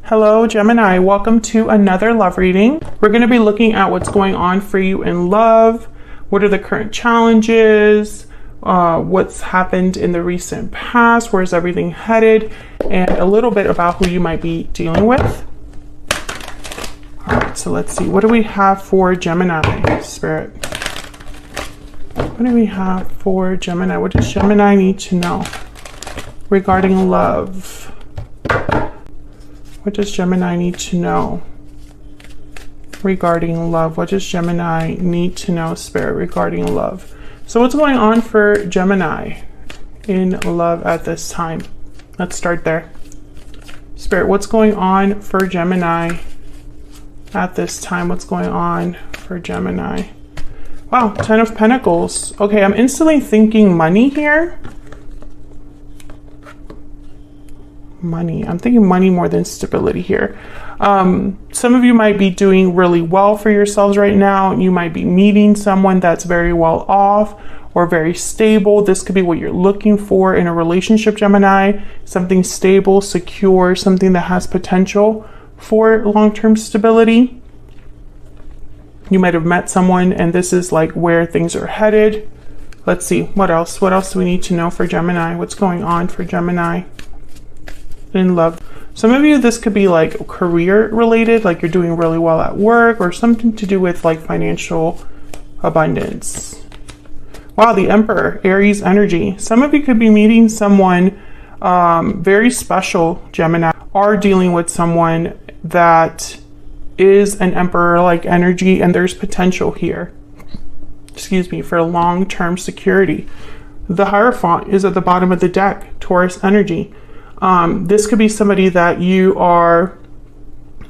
Hello Gemini, welcome to another love reading. We're going to be looking at what's going on for you in love. What are the current challenges? What's happened in the recent past? Where's everything headed? And a little bit about who you might be dealing with. All right, so let's see. What do we have for Gemini, Spirit? What do we have for Gemini? What does Gemini need to know regarding love? What does Gemini need to know regarding love? What does Gemini need to know, Spirit, regarding love? So what's going on for Gemini in love at this time? Let's start there. Spirit, what's going on for Gemini at this time? What's going on for Gemini? Wow, 10 of Pentacles. Okay, I'm instantly thinking money here. Money. I'm thinking money more than stability here. Some of you might be doing really well for yourselves right now. You might be meeting someone that's very well off or very stable. This could be what you're looking for in a relationship, Gemini. Something stable, secure, something that has potential for long-term stability. You might have met someone and this is like where things are headed. Let's see, what else? What else do we need to know for Gemini? What's going on for Gemini in love? Some of you, this could be like career related, like you're doing really well at work or something to do with like financial abundance. Wow, the Emperor, Aries energy. Some of you could be meeting someone very special, Gemini, or dealing with someone that is an Emperor-like energy, and there's potential here, excuse me, for long-term security. The Hierophant is at the bottom of the deck, Taurus energy. This could be somebody that you are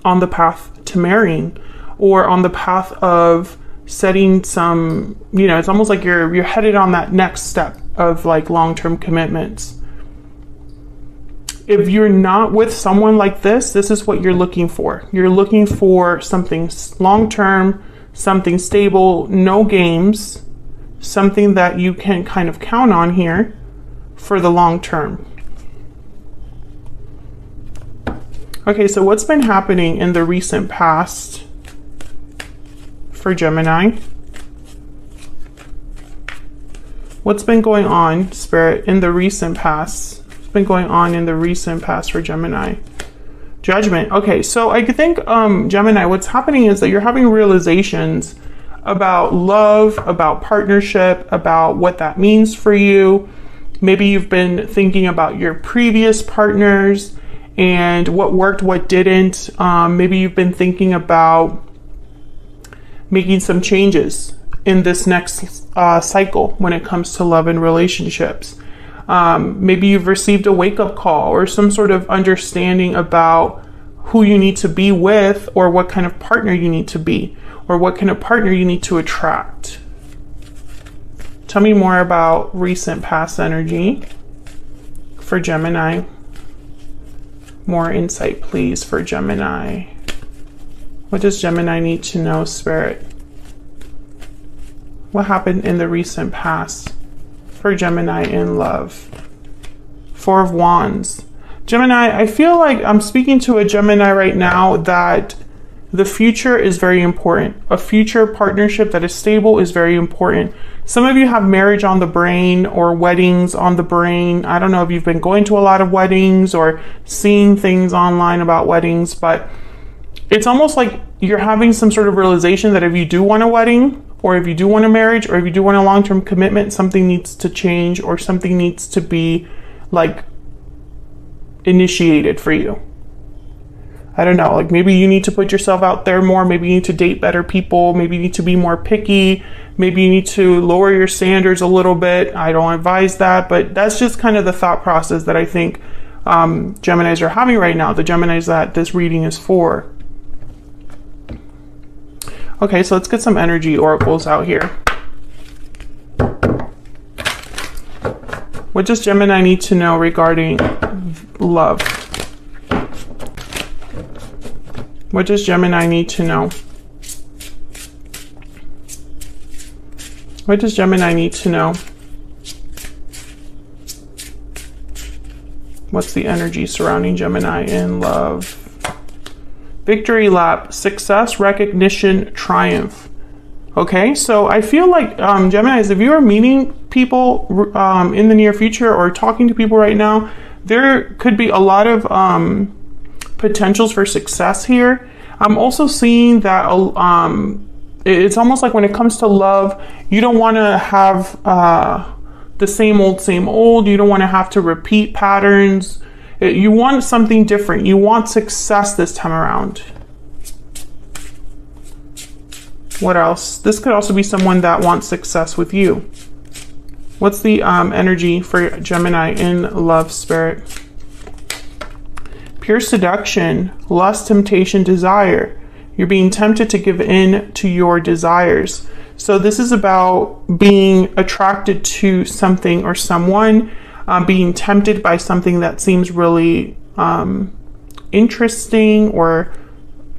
on the path to marrying or on the path of setting some, you know, it's almost like you're headed on that next step of like long-term commitments. If you're not with someone like this is what you're looking for. You're looking for something long-term, something stable, no games, something that you can kind of count on here for the long term. Okay, so what's been happening in the recent past for Gemini? What's been going on, Spirit, in the recent past? What's been going on in the recent past for Gemini? Judgment. Okay, so I think, Gemini, what's happening is that you're having realizations about love, about partnership, about what that means for you. Maybe you've been thinking about your previous partners and what worked, what didn't. Maybe you've been thinking about making some changes in this next cycle when it comes to love and relationships. Maybe you've received a wake-up call or some sort of understanding about who you need to be with or what kind of partner you need to be or what kind of partner you need to attract. Tell me more about recent past energy for Gemini. More insight, please, for Gemini. What does Gemini need to know, Spirit? What happened in the recent past for Gemini in love? Four of Wands. Gemini, I feel like I'm speaking to a Gemini right now that the future is very important. A future partnership that is stable is very important. Some of you have marriage on the brain or weddings on the brain. I don't know if you've been going to a lot of weddings or seeing things online about weddings, but it's almost like you're having some sort of realization that if you do want a wedding or if you do want a marriage or if you do want a long-term commitment, something needs to change or something needs to be like initiated for you. I don't know, like maybe you need to put yourself out there more. Maybe you need to date better people. Maybe you need to be more picky. Maybe you need to lower your standards a little bit. I don't advise that, but that's just kind of the thought process that I think Geminis are having right now, the Geminis that this reading is for. Okay, so let's get some energy oracles out here. What does Gemini need to know regarding love? What does Gemini need to know? What does Gemini need to know? What's the energy surrounding Gemini in love? Victory lap, success, recognition, triumph. Okay, so I feel like Geminis, if you are meeting people in the near future or talking to people right now, there could be a lot of potentials for success here. I'm also seeing that it's almost like when it comes to love, you don't want to have the same old. You don't want to have to repeat patterns. You want something different. You want success this time around. What else? This could also be someone that wants success with you. What's the energy for Gemini in love, spirit? Pure seduction, lust, temptation, desire. You're being tempted to give in to your desires. So this is about being attracted to something or someone, being tempted by something that seems really interesting or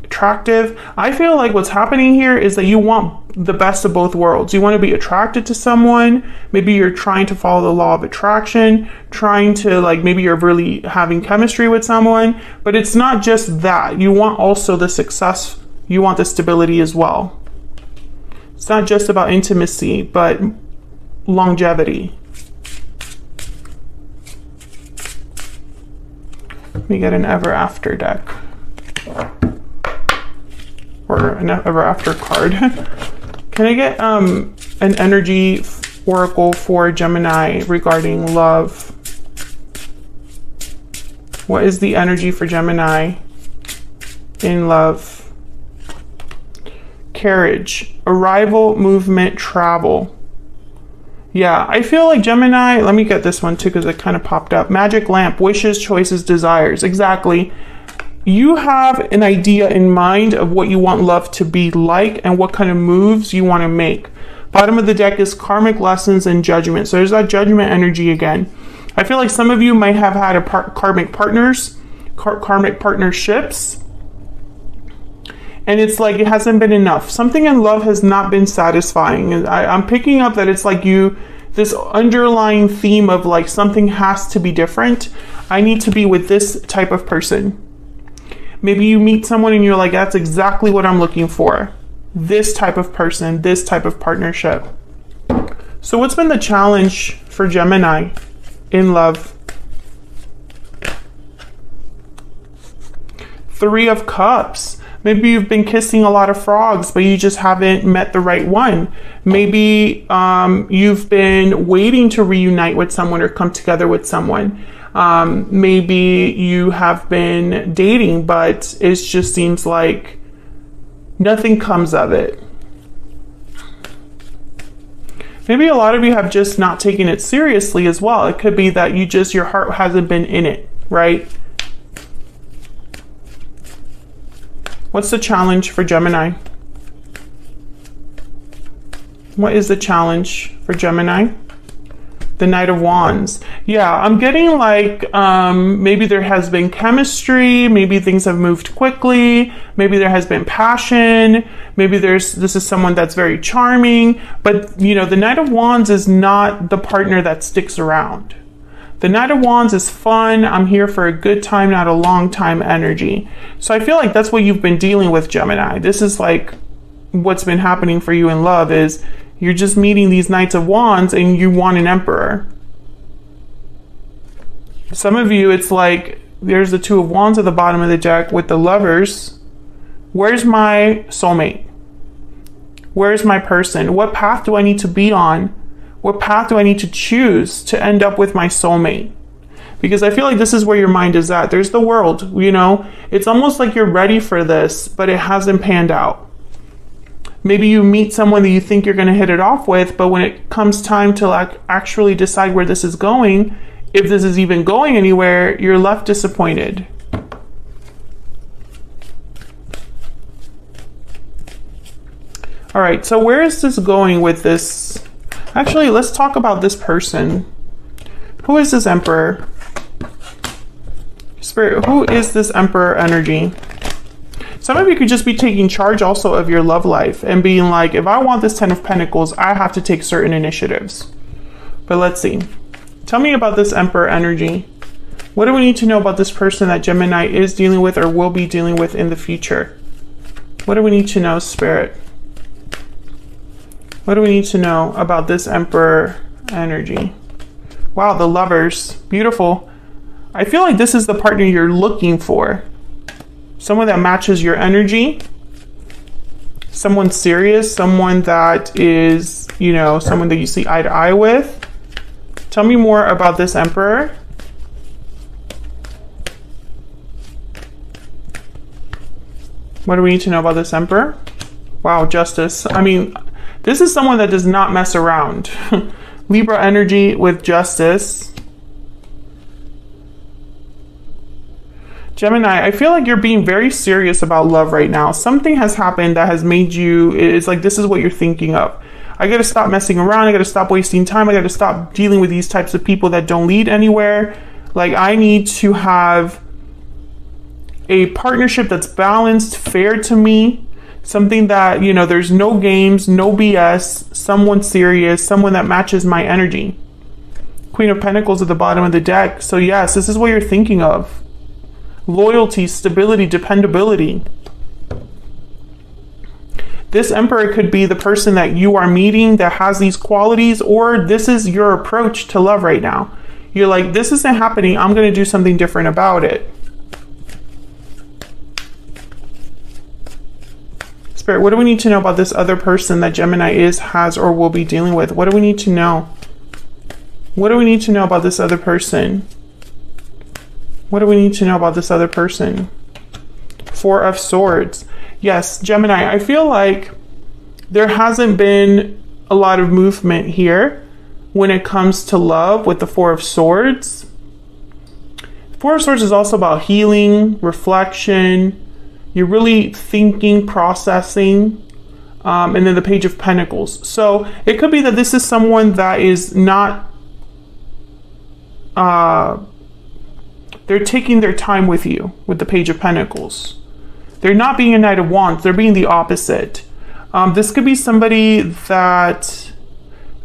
attractive. I feel like what's happening here is that you want the best of both worlds. You want to be attracted to someone. Maybe you're trying to follow the law of attraction, trying to maybe you're really having chemistry with someone, but it's not just that. You want also the success. You want the stability as well. It's not just about intimacy, but longevity. Let me get an ever after deck. Or an ever after card. Can I get an energy oracle for Gemini regarding love? What is the energy for Gemini in love? Carriage, arrival, movement, travel. Yeah, I feel like Gemini, let me get this one too because it kind of popped up. Magic lamp, wishes, choices, desires. Exactly. You have an idea in mind of what you want love to be like and what kind of moves you want to make. Bottom of the deck is karmic lessons and judgment. So there's that judgment energy again. I feel like some of you might have had karmic partnerships. And it's like it hasn't been enough. Something in love has not been satisfying. I'm picking up that it's like this underlying theme of like something has to be different. I need to be with this type of person. Maybe you meet someone and you're like, that's exactly what I'm looking for. This type of person, this type of partnership. So what's been the challenge for Gemini in love? Three of Cups. Maybe you've been kissing a lot of frogs, but you just haven't met the right one. Maybe you've been waiting to reunite with someone or come together with someone. Maybe you have been dating, but it just seems like nothing comes of it. Maybe a lot of you have just not taken it seriously as well. It could be that your heart hasn't been in it, right? What's the challenge for Gemini? What is the challenge for Gemini? The Knight of Wands. Yeah, I'm getting like maybe there has been chemistry, maybe things have moved quickly, maybe there has been passion, maybe this is someone that's very charming, but the Knight of Wands is not the partner that sticks around. The Knight of Wands is fun. I'm here for a good time, not a long time energy. So I feel like that's what you've been dealing with, Gemini. This is like what's been happening for you in love is you're just meeting these Knights of Wands and you want an Emperor. Some of you, it's like there's the Two of Wands at the bottom of the deck with the Lovers. Where's my soulmate? Where's my person? What path do I need to be on? What path do I need to choose to end up with my soulmate? Because I feel like this is where your mind is at. There's the World, It's almost like you're ready for this, but it hasn't panned out. Maybe you meet someone that you think you're going to hit it off with, but when it comes time to actually decide where this is going, if this is even going anywhere, you're left disappointed. All right, so where is this going with this? Actually, let's talk about this person. Who is this Emperor? Spirit, who is this Emperor energy? Some of you could just be taking charge also of your love life and being like, if I want this 10 of Pentacles, I have to take certain initiatives. But let's see. Tell me about this Emperor energy What do we need to know about this person that Gemini is dealing with or will be dealing with in the future? What do we need to know, Spirit? What do we need to know about this Emperor energy? Wow, the Lovers. Beautiful. I feel like this is the partner you're looking for. Someone that matches your energy. Someone serious. Someone that is, you know, someone that you see eye to eye with. Tell me more about this Emperor. What do we need to know about this Emperor? Wow, Justice. I mean, this is someone that does not mess around. Libra energy with Justice. Gemini, I feel like you're being very serious about love right now. Something has happened that has made you, it's like this is what you're thinking of. I gotta stop messing around. I gotta stop wasting time. I gotta stop dealing with these types of people that don't lead anywhere. Like, I need to have a partnership that's balanced, fair to me. Something that, you know, there's no games, no BS, someone serious, someone that matches my energy. Queen of Pentacles at the bottom of the deck. So yes, this is what you're thinking of. Loyalty, stability, dependability. This Emperor could be the person that you are meeting that has these qualities, or this is your approach to love right now. You're like, this isn't happening. I'm going to do something different about it. Spirit, what do we need to know about this other person that Gemini is, has, or will be dealing with? What do we need to know? What do we need to know about this other person? What do we need to know about this other person? Four of Swords. Yes, Gemini, I feel like there hasn't been a lot of movement here when it comes to love with the Four of Swords. Four of Swords is also about healing, reflection. You're really thinking, processing, and then the Page of Pentacles. So it could be that this is someone that is not, they're taking their time with you with the Page of Pentacles. They're not being a Knight of Wands. They're being the opposite. This could be somebody that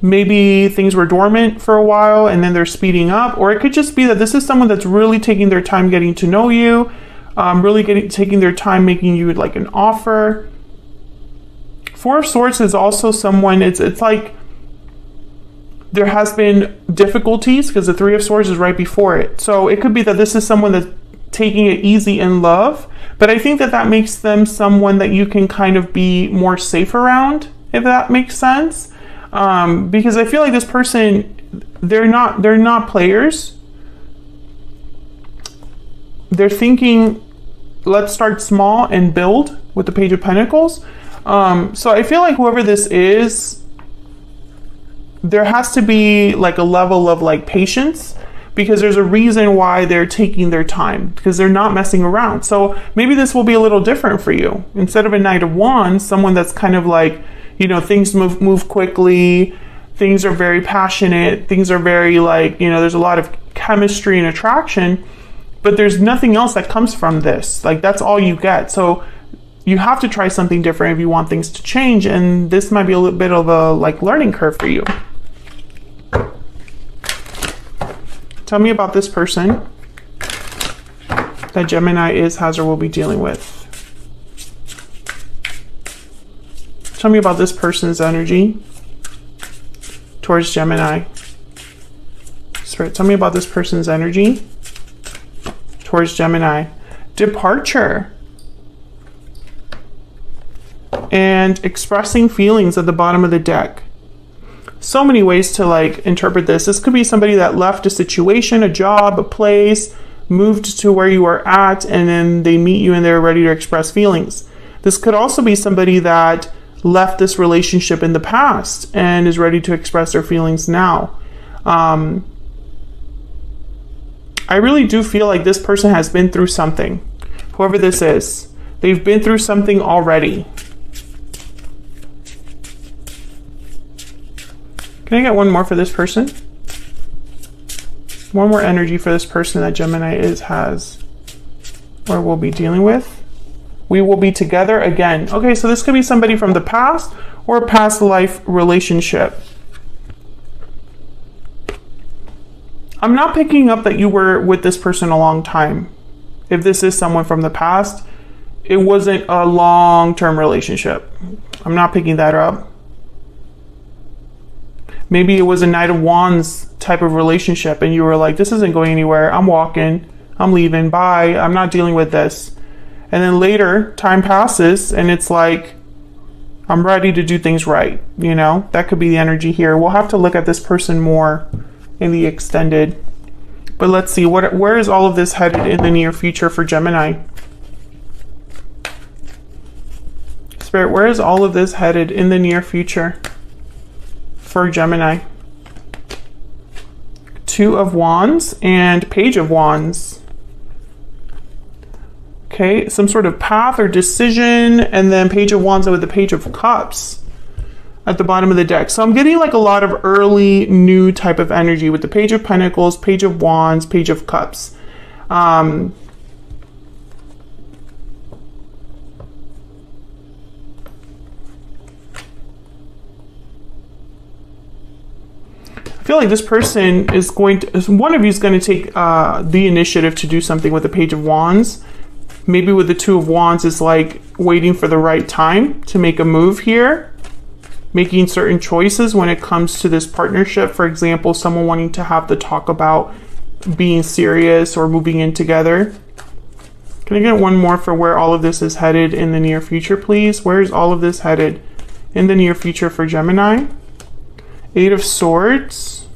maybe things were dormant for a while and then they're speeding up. Or it could just be that this is someone that's really taking their time getting to know you. Taking their time making you like an offer. Four of Swords is also someone, it's like there has been difficulties because the Three of Swords is right before it. So it could be that this is someone that's taking it easy in love, but I think that that makes them someone that you can kind of be more safe around, if that makes sense. Because I feel like this person, they're not players. They're thinking, let's start small and build with the Page of Pentacles. So I feel like whoever this is, there has to be like a level of like patience, because there's a reason why they're taking their time, because they're not messing around. So maybe this will be a little different for you. Instead of a Knight of Wands, someone that's kind of like, you know, things move quickly, things are very passionate, things are very like, you know, there's a lot of chemistry and attraction. But there's nothing else that comes from this. Like, that's all you get. So you have to try something different if you want things to change. And this might be a little bit of a like learning curve for you. Tell me about this person that Gemini is, has, or will be dealing with. Tell me about this person's energy towards Gemini. Spirit, tell me about this person's energy towards Gemini. Departure. And expressing feelings at the bottom of the deck. So many ways to like interpret this. This could be somebody that left a situation, a job, a place, moved to where you are at, and then they meet you and they're ready to express feelings. This could also be somebody that left this relationship in the past and is ready to express their feelings now. I really do feel like this person has been through something. Whoever this is, they've been through something already. Can I get one more for this person? One more energy for this person that Gemini is, has, or will be dealing with. We will be together again. Okay, so this could be somebody from the past or a past life relationship. I'm not picking up that you were with this person a long time. If this is someone from the past, it wasn't a long-term relationship. I'm not picking that up. Maybe it was a Knight of Wands type of relationship and you were like, this isn't going anywhere. I'm walking, I'm leaving, bye. I'm not dealing with this. And then later, time passes and it's like, I'm ready to do things right. You know, that could be the energy here. We'll have to look at this person more in the extended. But let's see, where is all of this headed in the near future for Gemini? Spirit, where is all of this headed in the near future for Gemini? Two of Wands and Page of Wands. Okay, some sort of path or decision, and then Page of Wands with the Page of Cups at the bottom of the deck. So I'm getting like a lot of early new type of energy with the Page of Pentacles, Page of Wands, Page of Cups. I feel like this person is going to, one of you is going to take the initiative to do something with the Page of Wands. Maybe with the Two of Wands is like waiting for the right time to make a move here, making certain choices when it comes to this partnership. For example, someone wanting to have the talk about being serious or moving in together. Can I get one more for where all of this is headed in the near future, please? Where is all of this headed in the near future for Gemini? Eight of Swords.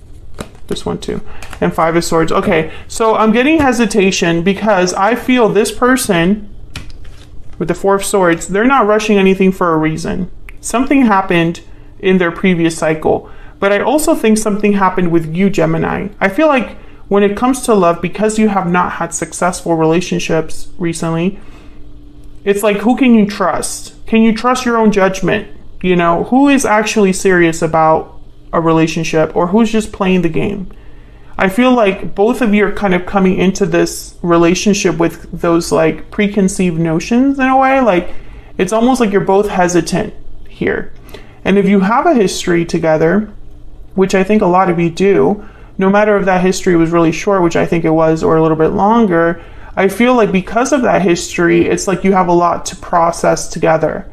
This one too. And Five of Swords. Okay, so I'm getting hesitation because I feel this person with the Four of Swords, they're not rushing anything for a reason. Something happened in their previous cycle, but I also think something happened with you, Gemini. I feel like when it comes to love, because you have not had successful relationships recently, it's like, who can you trust? Can you trust your own judgment? You know, who is actually serious about a relationship or who's just playing the game? I feel like both of you are kind of coming into this relationship with those like preconceived notions in a way. Like it's almost like you're both hesitant here. And if you have a history together, which I think a lot of you do, no matter if that history was really short, which I think it was, or a little bit longer, I feel like because of that history, it's like you have a lot to process together.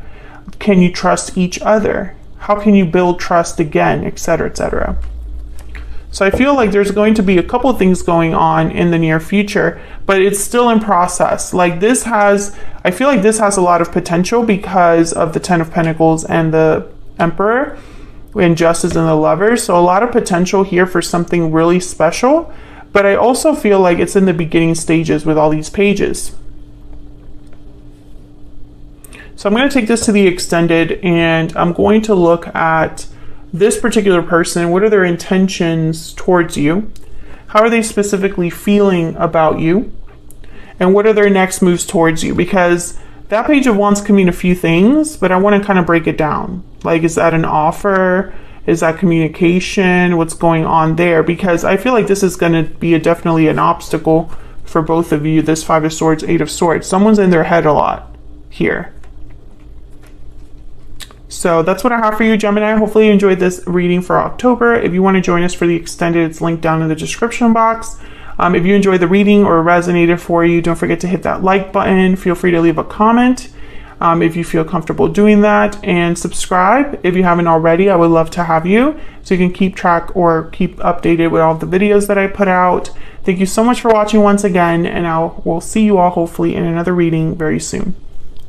Can you trust each other? How can you build trust again, etc., etc.? So I feel like there's going to be a couple of things going on in the near future, but it's still in process. Like I feel like this has a lot of potential because of the Ten of Pentacles and the Emperor and Justice and the Lovers. So a lot of potential here for something really special, but I also feel like it's in the beginning stages with all these pages. So I'm going to take this to the extended and I'm going to look at this particular person. What are their intentions towards you? How are they specifically feeling about you? And what are their next moves towards you? Because that Page of Wands can mean a few things, but I want to kind of break it down. Like, is that an offer? Is that communication? What's going on there? Because I feel like this is going to be definitely an obstacle for both of you. This Five of Swords, Eight of Swords. Someone's in their head a lot here. So that's what I have for you, Gemini. Hopefully you enjoyed this reading for October. If you want to join us for the extended, it's linked down in the description box. If you enjoyed the reading or resonated for you, don't forget to hit that like button. Feel free to leave a comment if you feel comfortable doing that, and subscribe if you haven't already. I would love to have you so you can keep track or keep updated with all the videos that I put out. Thank you so much for watching once again, and we'll see you all hopefully in another reading very soon.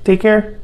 Take care.